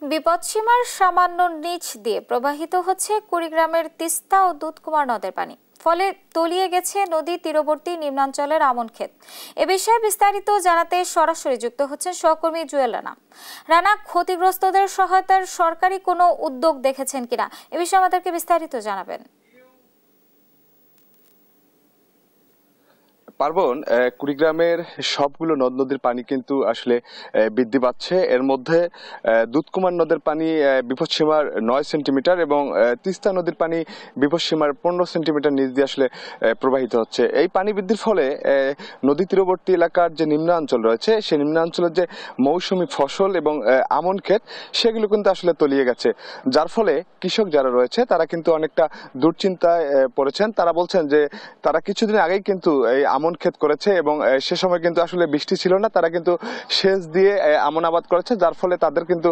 বিপদসীমার সামান্য নিচ দিয়ে প্রবাহিত হচ্ছে কুড়িগ্রামের তিস্তা ও দুধকুমার নদের পানি। ফলে তলিয়ে গেছে নদী তীরবর্তী নিম্নাঞ্চলের আমন ক্ষেত। এ বিষয়ে বিস্তারিত জানাতে সরাসরি যুক্ত হচ্ছেন সহকর্মী জুয়েল রানা। রানা, ক্ষতিগ্রস্তদের সহায়তার সরকারি কোনো উদ্যোগ দেখেছেন কিনা, এ বিষয়ে আমাদেরকে বিস্তারিত জানাবেন। পার্বণ, কুড়িগ্রামের সবগুলো নদ নদীর পানি কিন্তু আসলে বৃদ্ধি পাচ্ছে। এর মধ্যে দুধকুমার নদের পানি বিপদসীমার 9 সেন্টিমিটার এবং তিস্তা নদীর পানি বিপদসীমার 15 সেন্টিমিটার নিচ দিয়ে আসলে প্রবাহিত হচ্ছে। এই পানি বৃদ্ধির ফলে নদী তীরবর্তী এলাকার যে নিম্নাঞ্চল রয়েছে সেই নিম্নাঞ্চলের যে মৌসুমি ফসল এবং আমন ক্ষেত সেগুলো কিন্তু আসলে তলিয়ে গেছে, যার ফলে কৃষক যারা রয়েছে তারা কিন্তু অনেকটা দুশ্চিন্তায় পড়েছেন। তারা বলছেন যে তারা কিছুদিন আগেই কিন্তু এই আমন ক্ষেত করেছে এবং সে সময় কিন্তু আসলে বৃষ্টি ছিল না, তারা কিন্তু সেচ দিয়ে আমন আবাদ করেছে, যার ফলে তাদের কিন্তু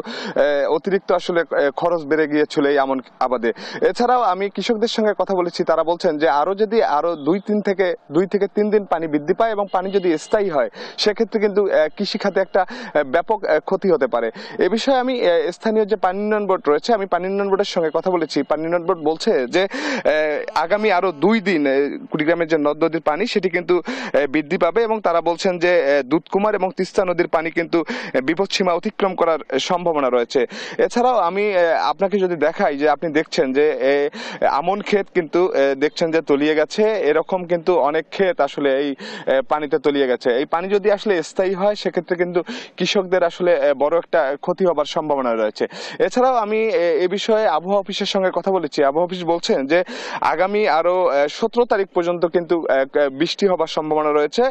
অতিরিক্ত আসলে খরচ বেড়ে গিয়েছিল এই আমন আবাদে। এছাড়াও আমি কৃষকদের সঙ্গে কথা বলেছি, তারা বলছেন যে যদি আরো 2 থেকে 3 দিন পানি বৃদ্ধি পায় এবং পানি যদি স্থায়ী হয় সেক্ষেত্রে কিন্তু কৃষি খাতে একটা ব্যাপক ক্ষতি হতে পারে। এ বিষয়ে আমি স্থানীয় যে পানি উন্নয়ন বোর্ড রয়েছে, আমি পানি উন্নয়ন বোর্ডের সঙ্গে কথা বলেছি। পানি উন্নয়ন বোর্ড বলছে যে আগামী আরো 2 দিন কুড়িগ্রামের যে নদ নদীর পানি সেটি কিন্তু বৃদ্ধি পাবে এবং তারা বলছেন যে দুধকুমার এবং তিস্তা নদীর পানি কিন্তু বিপদসীমা অতিক্রম করার সম্ভাবনা রয়েছে। এছাড়াও আমি আপনাকে যদি দেখাই যে আপনি দেখছেন যে আমন ক্ষেত কিন্তু দেখছেন যে তলিয়ে গেছে, এরকম কিন্তু অনেক ক্ষেত আসলে এই পানিতে তলিয়ে গেছে। এই পানি যদি আসলে স্থায়ী হয় সেক্ষেত্রে কিন্তু কৃষকদের আসলে বড় একটা ক্ষতি হবার সম্ভাবনা রয়েছে। এছাড়াও আমি এ বিষয়ে আবহাওয়া অফিসের সঙ্গে কথা বলেছি। আবহাওয়া অফিস বলছেন যে আগামী আরো 17 তারিখ পর্যন্ত কিন্তু বৃষ্টি হবার সম্ভাবনা রয়েছে।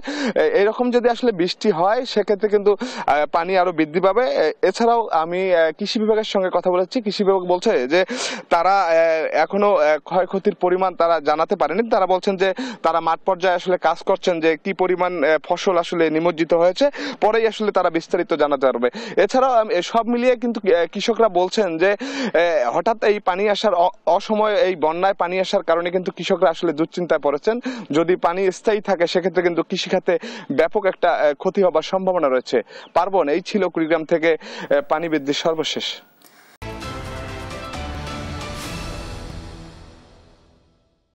এরকম যদি আসলে বৃষ্টি হয় সেক্ষেত্রে কিন্তু পানি আরো বৃদ্ধি পাবে। এছাড়াও আমি কৃষি বিভাগের সঙ্গে কথা বলেছি। কৃষি বিভাগ বলছে যে তারা এখনো ক্ষয়ক্ষতির পরিমাণ তারা জানাতে পারেনি। তারা বলছেন যে তারা মাঠ পর্যায়ে আসলে কাজ করছেন যে কি পরিমাণ ফসল আসলে নিমজ্জিত হয়েছে, পরেই আসলে তারা বিস্তারিত জানাতে পারবে। এছাড়াও সব মিলিয়ে কিন্তু কৃষকরা বলছেন যে হঠাৎ এই পানি আসার অসময়ে এই বন্যায় পানি আসার কারণে কিন্তু কৃষকরা আসলে দুশ্চিন্তায় পড়েছেন। যদি পানি স্থায়ী থাকে সেক্ষেত্রে কিন্তু কৃষিখাতে ব্যাপক একটা ক্ষতি হবার সম্ভাবনা রয়েছে। পার্বণ, এই ছিল কুড়িগ্রাম থেকে পানি বৃদ্ধির সর্বশেষ।